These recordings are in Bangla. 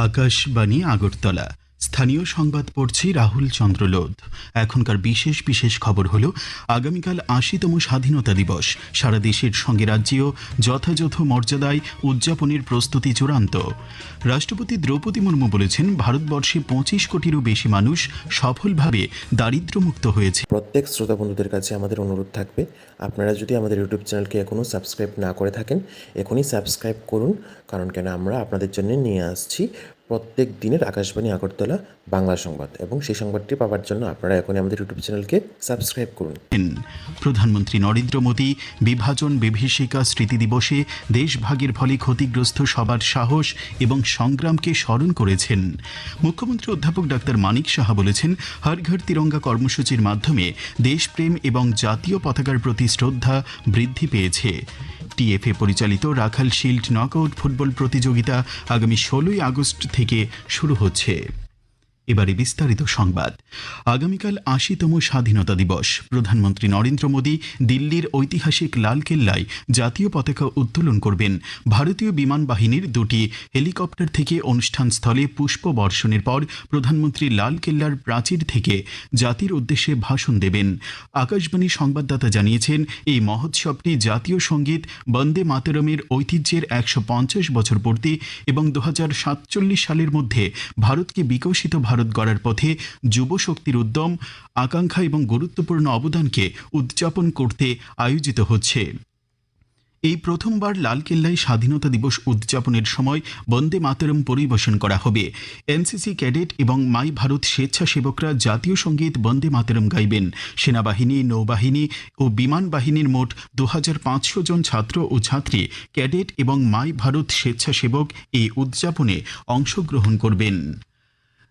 আকাশবাণী আগরতলা। স্থানীয় সংবাদ পড়ছি রাহুল চন্দ্রলোধ। এখনকার বিশেষ বিশেষ খবর হলো আগামীকাল ৮০তম স্বাধীনতা দিবস। সারা দেশের সঙ্গে রাজ্যেও যথাযথ মর্যাদায় উদযাপনের প্রস্তুতি চূড়ান্ত। রাষ্ট্রপতি দ্রৌপদী মুর্মু বলেছেন, ভারতবর্ষে ২৫ কোটিরও বেশি মানুষ সফলভাবে দারিদ্র্যমুক্ত হয়েছে। প্রত্যেক শ্রোতা বন্ধুদের কাছে আমাদের অনুরোধ থাকবে, আপনারা যদি আমাদের ইউটিউব চ্যানেলকে এখনও সাবস্ক্রাইব না করে থাকেন, এখনই সাবস্ক্রাইব করুন। কারণ কেন আমরা আপনাদের জন্য নিয়ে আসছি প্রত্যেক দিনের আকাশবাণী আগরতলা বাংলা সংবাদ, এবং সেই সংবাদটি পাওয়ার জন্য আপনারা এখনই আমাদের ইউটিউব চ্যানেলকে সাবস্ক্রাইব করুন। প্রধানমন্ত্রী নরেন্দ্র মোদী বিভাজন বিভীষিকা স্মৃতি দিবসে দেশভাগের ফলে ক্ষতিগ্রস্ত সবার সাহস এবং সংগ্রামকে স্মরণ করেছেন। মুখ্যমন্ত্রী অধ্যাপক ডাক্তার মানিক সাহা বলেছেন, হর ঘর তিরঙ্গা কর্মসূচির মাধ্যমে দেশপ্রেম এবং জাতীয় পতাকার প্রতি শ্রদ্ধা বৃদ্ধি পেয়েছে। টিএফএ পরিচালিত রাখাল শিল্ড নকআউট ফুটবল প্রতিযোগিতা আগামী ১৬ই আগস্ট থেকে শুরু হচ্ছে। এবারে বিস্তারিত সংবাদ। আগামীকাল ৮০তম স্বাধীনতা দিবস। প্রধানমন্ত্রী নরেন্দ্র মোদী দিল্লির ঐতিহাসিক লালকেল্লায় জাতীয় পতাকা উত্তোলন করবেন। ভারতীয় বিমান বাহিনীর দুটি হেলিকপ্টার থেকে অনুষ্ঠানস্থলে পুষ্প বর্ষণের পর প্রধানমন্ত্রী লালকেল্লার প্রাচীর থেকে জাতির উদ্দেশ্যে ভাষণ দেবেন। আকাশবাণী সংবাদদাতা জানিয়েছেন, এই মহোৎসবটি জাতীয় সঙ্গীত বন্দে মাতরমের ঐতিহ্যের ১৫০ বছর পূর্তি এবং ২০৪৭ সালের মধ্যে ভারতকে বিকশিত ভারত গড়ার পথে যুব শক্তির উদ্যম, আকাঙ্ক্ষা এবং গুরুত্বপূর্ণ অবদানকে উদযাপন করতে আয়োজিত হচ্ছে। এই প্রথমবার লালকেল্লায় স্বাধীনতা দিবস উদযাপনের সময় বন্দে মাতরম পরিবেশন করা হবে। এনসিসি ক্যাডেট এবং মাই ভারত স্বেচ্ছাসেবকরা জাতীয় সঙ্গীত বন্দে মাতরম গাইবেন। সেনাবাহিনী, নৌবাহিনী ও বিমান বাহিনীর মোট ২৫০০ জন ছাত্র ও ছাত্রী, ক্যাডেট এবং মাই ভারত স্বেচ্ছাসেবক এই উদযাপনে অংশগ্রহণ করবেন।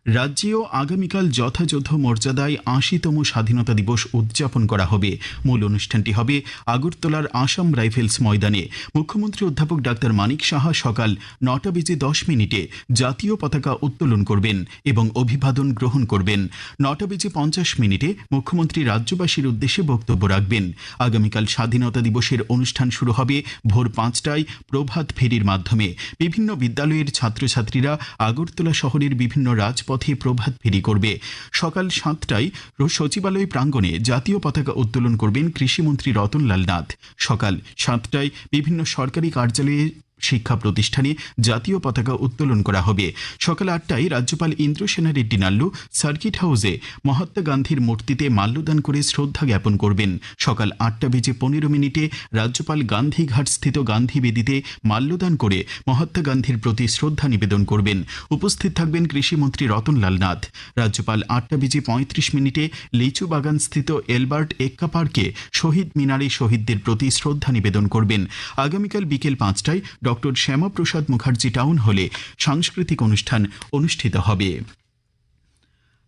রাজ্যেও আগামীকাল যথাযথ মর্যাদায় ৮০তম স্বাধীনতা দিবস উদযাপন করা হবে। মূল অনুষ্ঠানটি হবে আগরতলার আসাম রাইফেলস ময়দানে। মুখ্যমন্ত্রী অধ্যাপক ডাক্তার মানিক সাহা সকাল ৯টা বেজে ১০ মিনিটে জাতীয় পতাকা উত্তোলন করবেন এবং অভিবাদন গ্রহণ করবেন। ৯টা বেজে ৫০ মিনিটে মুখ্যমন্ত্রী রাজ্যবাসীর উদ্দেশ্যে বক্তব্য রাখবেন। আগামীকাল স্বাধীনতা দিবসের অনুষ্ঠান শুরু হবে ভোর ৫টায় প্রভাত ফেরির মাধ্যমে। বিভিন্ন বিদ্যালয়ের ছাত্রছাত্রীরা আগরতলা শহরের বিভিন্ন রাজপথে প্রভাত ফেরি করবে। সকাল ৭টায় সচিবালয় প্রাঙ্গণে জাতীয় পতাকা উত্তোলন করবেন কৃষিমন্ত্রী রতনলাল নাথ। সকাল ৭টায় বিভিন্ন সরকারি কার্যালয়ে, শিক্ষা প্রতিষ্ঠানে জাতীয় পতাকা উত্তোলন করা হবে। সকাল ৮টায় রাজ্যপাল ইন্দ্রসেনা রেড্ডি নাল্লু সার্কিট হাউসে মহাত্মা গান্ধীর মূর্তিতে মাল্যদান করে শ্রদ্ধা জ্ঞাপন করবেন। সকাল ৮টা বেজে ১৫ মিনিটে রাজ্যপাল গান্ধীঘাট স্থিত গান্ধী বেদিতে মাল্যদান করে মহাত্মা গান্ধীর প্রতি শ্রদ্ধা নিবেদন করবেন। উপস্থিত থাকবেন কৃষিমন্ত্রী রতনলাল নাথ। রাজ্যপাল ৮টা বেজে ৩৫ মিনিটে লিচু বাগান স্থিত এলবার্ট এক্কা পার্কে শহীদ মিনারে শহীদদের প্রতি শ্রদ্ধা নিবেদন করবেন। আগামীকাল বিকেল ৫টায় ডক্টর শ্যামাপ্রসাদ মুখার্জি টাউন হলে সাংস্কৃতিক অনুষ্ঠান অনুষ্ঠিত হবে।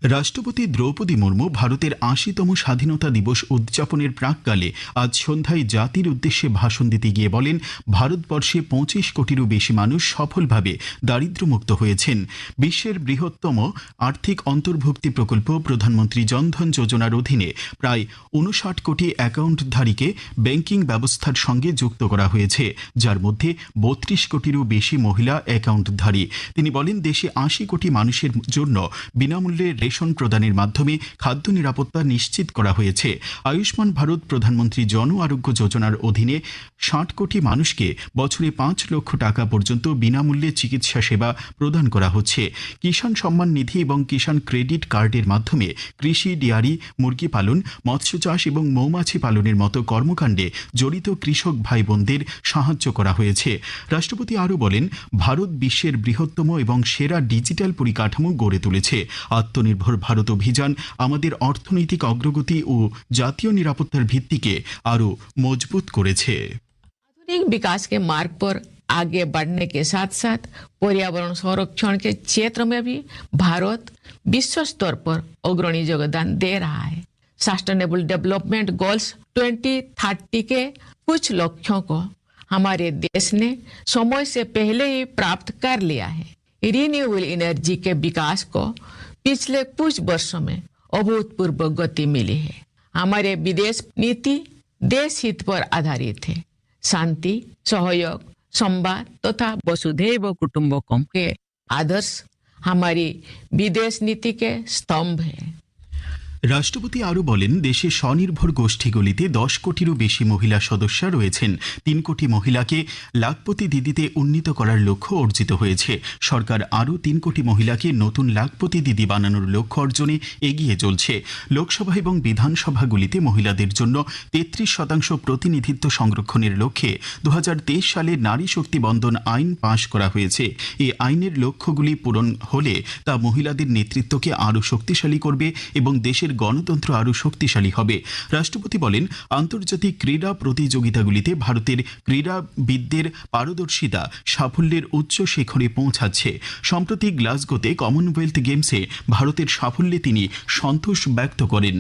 রাষ্ট্রপতি দ্রৌপদী মুর্মু ভারতের ৮০তম স্বাধীনতা দিবস উদযাপনের প্রাক্কালে আজ সন্ধ্যায় জাতির উদ্দেশ্যে ভাষণ দিতে গিয়ে বলেন, ভারতবর্ষে ২৫ কোটিরও বেশি মানুষ সফলভাবে দারিদ্র্যমুক্ত হয়েছেন। বিশ্বের বৃহত্তম আর্থিক অন্তর্ভুক্তি প্রকল্প প্রধানমন্ত্রী জনধন যোজনার অধীনে প্রায় ৫৯ কোটি অ্যাকাউন্টধারীকে ব্যাংকিং ব্যবস্থার সঙ্গে যুক্ত করা হয়েছে, যার মধ্যে ৩২ কোটিরও বেশি মহিলা অ্যাকাউন্টধারী। তিনি বলেন, দেশে ৮০ কোটি মানুষের জন্য বিনামূল্যে রেশন প্রদানের মাধ্যমে খাদ্য নিরাপত্তা নিশ্চিত করা হয়েছে। আয়ুষ্মান ভারত প্রধানমন্ত্রী জন আরোগ্য যোজনার অধীনে ৬০ কোটি মানুষকে বছরে ৫ লক্ষ টাকা পর্যন্ত বিনামূল্যে চিকিৎসা সেবা প্রদান করা হচ্ছে। কিষাণ সম্মান নিধি এবং কিষাণ ক্রেডিট কার্ডের মাধ্যমে কৃষি, ডেয়ারি, মুরগি পালন, মৎস্য চাষ এবং মৌমাছি পালনের মতো কর্মকাণ্ডে জড়িত কৃষক ভাই বোনদের সাহায্য করা হয়েছে। রাষ্ট্রপতি আরও বলেন, ভারত বিশ্বের বৃহত্তম এবং সেরা ডিজিটাল পরিকাঠামো গড়ে তুলেছে। আত্মনির্ভর ভারত অভিযান আমাদের অর্থনৈতিক অগ্রগতি ও জাতীয় নিরাপত্তার ভিত্তিকে আরও মজবুত করেছে। आधुनिक विकास के मार्ग पर आगे बढ़ने के साथ साथ पर्यावरण संरक्षण के क्षेत्र में भी भारत विश्व स्तर पर अग्रणी योगदान दे रहा है। सस्टेनेबल डेवलपमेंट गोल्स 2030 के कुछ लक्ष्यों को हमारे देश ने समय से पहले ही प्राप्त कर लिया है। रिन्यूएबल एनर्जी के विकास को पिछले कुछ वर्षों में अभूतपूर्व गति मिली है। हमारे विदेश नीति देश हित पर आधारित है। शांति, सहयोग, संवाद तथा वसुधैव कुटुंबकम के आदर्श हमारी विदेश नीति के स्तंभ है। রাষ্ট্রপতি আরও বলেন, দেশে স্বনির্ভর গোষ্ঠীগুলিতে 10 কোটিরও বেশি মহিলা সদস্য রয়েছেন। 3 কোটি মহিলাকে লাখপতি দিদিতে উন্নীত করার লক্ষ্য অর্জিত হয়েছে। সরকার আরও 3 কোটি মহিলাকে নতুন লাখপতি দিদি বানানোর লক্ষ্য অর্জনে এগিয়ে চলছে। লোকসভা এবং বিধানসভাগুলিতে মহিলাদের জন্য 33% প্রতিনিধিত্ব সংরক্ষণের লক্ষ্যে 2023 সালে নারী শক্তি বন্দন আইন পাশ করা হয়েছে। এই আইনের লক্ষ্যগুলি পূরণ হলে তা মহিলাদের নেতৃত্বকে আরও শক্তিশালী করবে এবং দেশের গণতন্ত্র আরও শক্তিশালী হবে। রাষ্ট্রপতি বলেন, আন্তর্জাতিক ক্রীড়া প্রতিযোগিতাগুলিতে ভারতের ক্রীড়াবিদদের পারদর্শিতা সাফল্যের উচ্চ শিখরে পৌঁছাচ্ছে। সম্প্রতি গ্লাসগোতে কমনওয়েলথ গেমসে ভারতের সাফল্যে তিনি সন্তোষ ব্যক্ত করেন।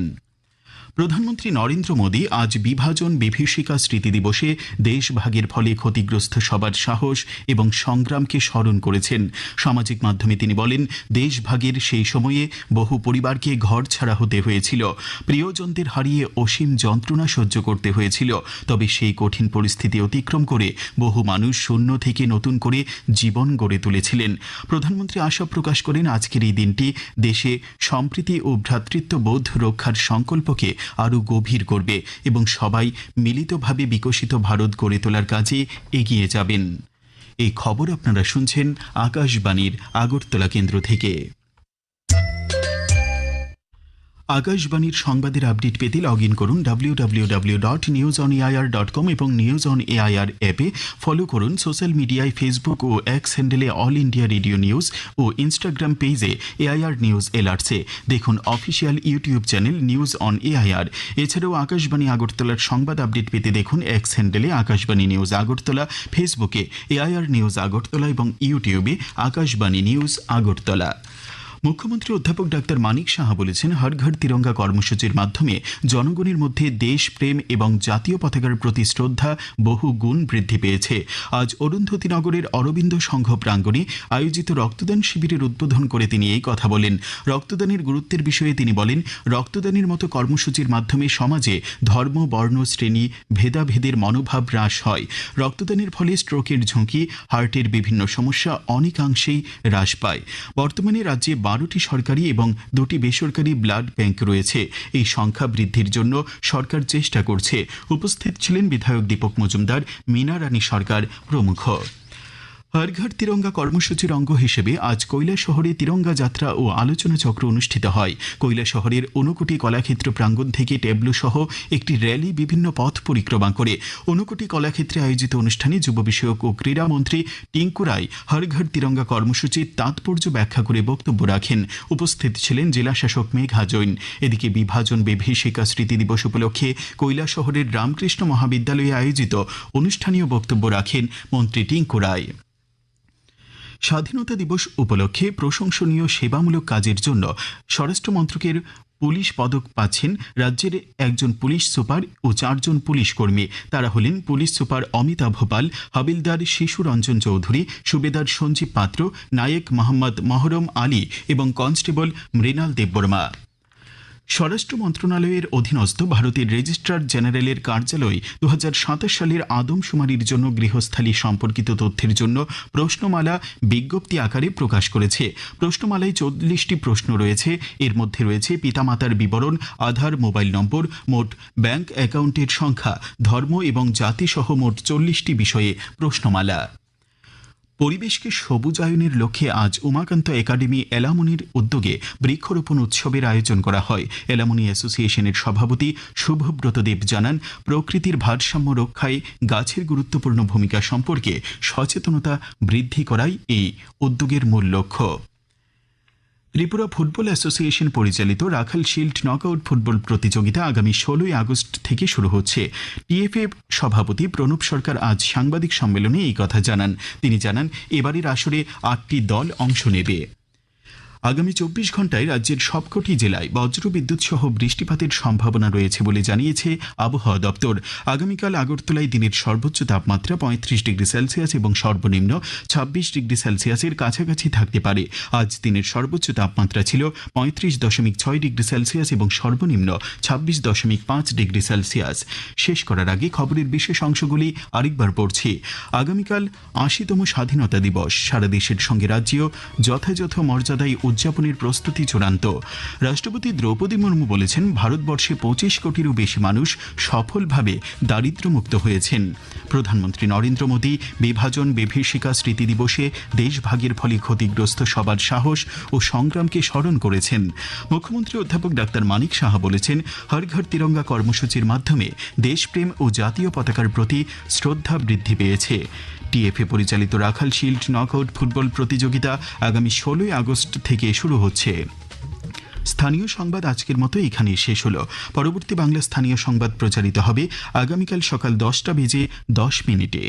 প্রধানমন্ত্রী নরেন্দ্র মোদী আজ বিভাজন বিভীষিকা স্মৃতি দিবসে দেশভাগের ফলে ক্ষতিগ্রস্ত সবার সাহস এবং সংগ্রামকে স্মরণ করেছেন। সামাজিক মাধ্যমে তিনি বলেন, দেশভাগের সেই সময়ে বহু পরিবারকে ঘর ছাড়া হতে হয়েছিল, প্রিয়জনদের হারিয়ে অসীম যন্ত্রণা সহ্য করতে হয়েছিল। তবে সেই কঠিন পরিস্থিতি অতিক্রম করে বহু মানুষ শূন্য থেকে নতুন করে জীবন গড়ে তুলেছিলেন। প্রধানমন্ত্রী আশা প্রকাশ করেন, আজকের এই দিনটি দেশে সম্প্রীতি ও ভ্রাতৃত্ববোধ রক্ষার সংকল্পকে আরও গভীর করবে এবং সবাই মিলিতভাবে বিকশিত ভারত গড়ে তোলার কাজে এগিয়ে যাবেন। এই খবর আপনারা শুনছেন আকাশবাণীর আগরতলা কেন্দ্র থেকে। আকাশবাণীর সংবাদের আপডেট পেতে লগ ইন করুন www.newsonair.com এবং নিউজ অন এআইআর অ্যাপে ফলো করুন। সোশ্যাল মিডিয়ায় ফেসবুক ও এক্স হ্যান্ডেলে অল ইন্ডিয়া রেডিও নিউজ ও ইনস্টাগ্রাম পেজে এআইআর নিউজ এলার্টসে দেখুন official YouTube channel news on AIR. এছাড়াও আকাশবাণী আগরতলার সংবাদ আপডেট পেতে দেখুন এক্স হ্যান্ডেলে আকাশবাণী নিউজ আগরতলা, ফেসবুকে এআইআর নিউজ আগরতলা এবং ইউটিউবে আকাশবাণী নিউজ আগরতলা। মুখ্যমন্ত্রী অধ্যাপক ডাক্তার মানিক সাহা বলেছেন, হর ঘর তিরঙ্গা কর্মসূচির মাধ্যমে জনগণের মধ্যে দেশপ্রেম এবং জাতীয় পতাকার প্রতি শ্রদ্ধা বহু গুণ বৃদ্ধি পেয়েছে। আজ অরুন্ধতিনগরের অরবিন্দ সংঘ প্রাঙ্গণে আয়োজিত রক্তদান শিবিরের উদ্বোধন করে তিনি এই কথা বলেন। রক্তদানের গুরুত্বের বিষয়ে তিনি বলেন, রক্তদানের মতো কর্মসূচির মাধ্যমে সমাজে ধর্ম, বর্ণ, শ্রেণী ভেদাভেদের মনোভাব হ্রাস হয়। রক্তদানের ফলে স্ট্রোকের ঝুঁকি, হার্টের বিভিন্ন সমস্যা অনেকাংশেই হ্রাস পায়। বর্তমানে রাজ্যে 12টি সরকারি এবং 2টি বেসরকারি ব্লাড ব্যাংক রয়েছে। এই সংখ্যা বৃদ্ধির জন্য সরকার চেষ্টা করছে। উপস্থিত ছিলেন বিধায়ক দীপক মজুমদার, মীনা রানী সরকার প্রমুখ। হর ঘর তিরঙ্গা কর্মসূচির অঙ্গ হিসেবে আজ কৈলাসহরে তিরঙ্গা যাত্রা ও আলোচনা চক্র অনুষ্ঠিত হয়। কৈলাসহরের ঊনকোটি কলাক্ষেত্র প্রাঙ্গণ থেকে ট্যাবলো সহ একটি র্যালি বিভিন্ন পথ পরিক্রমা করে ঊনকোটি কলাক্ষেত্রে আয়োজিত অনুষ্ঠানে যুব বিষয়ক ও ক্রীড়ামন্ত্রী টিঙ্কু রায় হর ঘর তিরঙ্গা কর্মসূচির তাৎপর্য ব্যাখ্যা করে বক্তব্য রাখেন। উপস্থিত ছিলেন জেলাশাসক মেঘা জৈন। এদিকে বিভাজন বিভীষিকা স্মৃতি দিবস উপলক্ষে কৈলাসহরের রামকৃষ্ণ মহাবিদ্যালয়ে আয়োজিত অনুষ্ঠানীয় বক্তব্য রাখেন মন্ত্রী টিঙ্কু রায়। স্বাধীনতা দিবস উপলক্ষে প্রশংসনীয় সেবামূলক কাজের জন্য স্বরাষ্ট্র মন্ত্রকের পুলিশ পদক পাচ্ছেন রাজ্যের একজন পুলিশ সুপার ও 4 জন পুলিশ কর্মী। তারা হলেন পুলিশ সুপার অমিতাভ ভোপাল, হাবিলদার শিশু রঞ্জন চৌধুরী, সুবেদার সঞ্জীব পাত্র, নায়েক মোহাম্মদ মহরম আলী এবং কনস্টেবল মৃণাল দেববর্মা। স্বরাষ্ট্র মন্ত্রণালয়ের অধীনস্থ ভারতের রেজিস্ট্রার জেনারেলের কার্যালয় 2027 সালের আদমশুমারির জন্য গৃহস্থালী সম্পর্কিত তথ্যের জন্য প্রশ্নমালা বিজ্ঞপ্তি আকারে প্রকাশ করেছে। প্রশ্নমালায় 40টি প্রশ্ন রয়েছে। এর মধ্যে রয়েছে পিতামাতার বিবরণ, আধার, মোবাইল নম্বর, মোট ব্যাংক অ্যাকাউন্টের সংখ্যা, ধর্ম এবং জাতি সহ মোট 40টি বিষয়ে প্রশ্নমালা। পরিবেশকে সবুজায়নের লক্ষ্যে আজ উমাকান্ত একাডেমি এলামনির উদ্যোগে বৃক্ষরোপণ উৎসবের আয়োজন করা হয়। এলামনি অ্যাসোসিয়েশনের সভাপতি শুভব্রত দেব জানান, প্রকৃতির ভারসাম্য রক্ষায় গাছের গুরুত্বপূর্ণ ভূমিকা সম্পর্কে সচেতনতা বৃদ্ধি করাই এই উদ্যোগের মূল লক্ষ্য। ত্রিপুরা ফুটবল অ্যাসোসিয়েশন পরিচালিত রাখাল শিল্ড নকআউট ফুটবল প্রতিযোগিতা আগামী 16 আগস্ট থেকে শুরু হচ্ছে। টিএফএ সভাপতি প্রণব সরকার আজ সাংবাদিক সম্মেলনে এই কথা জানান। তিনি জানান, এবারের আসরে 8টি দল অংশ নেবে। আগামী 24 ঘন্টায় রাজ্যের সবকটি জেলায় বজ্রবিদ্যুৎ সহ বৃষ্টিপাতের সম্ভাবনা রয়েছে বলে জানিয়েছে আবহাওয়া দপ্তর। আগামীকাল আগরতলায় দিনের সর্বোচ্চ তাপমাত্রা 35 ডিগ্রি সেলসিয়াস এবং সর্বনিম্ন 26 ডিগ্রি সেলসিয়াসের কাছাকাছি থাকতে পারে। আজ দিনের সর্বোচ্চ তাপমাত্রা ছিল 35.6 ডিগ্রি সেলসিয়াস এবং সর্বনিম্ন 26.5 ডিগ্রি সেলসিয়াস। শেষ করার আগে খবরের বিশেষ অংশগুলি আরেকবার পড়ছি। আগামীকাল 80তম স্বাধীনতা দিবস। সারা দেশের সঙ্গে রাজ্যেও যথাযথ মর্যাদায় উদযাপনের প্রস্তুতি চূড়ান্ত। রাষ্ট্রপতি দ্রৌপদী মুর্মু বলেছেন, ভারতবর্ষে 25 কোটিরও বেশি মানুষ সফলভাবে দারিদ্র্যমুক্ত হয়েছেন। প্রধানমন্ত্রী নরেন্দ্র মোদী বিভাজন বিভীষিকা স্মৃতি দিবসে দেশভাগের ফলে ক্ষতিগ্রস্ত সবার সাহস ও সংগ্রামকে স্মরণ করেছেন। মুখ্যমন্ত্রী অধ্যাপক ডাক্তার মানিক সাহা বলেছেন, হর ঘর তিরঙ্গা কর্মসূচির মাধ্যমে দেশপ্রেম ও জাতীয় পতাকার প্রতি শ্রদ্ধা বৃদ্ধি পেয়েছে। টিএফএ পরিচালিত রাখাল শিল্ড নকআউট ফুটবল প্রতিযোগিতা আগামী 16 আগস্ট থেকে শুরু হচ্ছে। স্থানীয় সংবাদ আজকের মতো এখানেই শেষ হলো। পরবর্তী বাংলা স্থানীয় সংবাদ প্রচারিত হবে আগামীকাল সকাল 10টা বেজে 10 মিনিটে।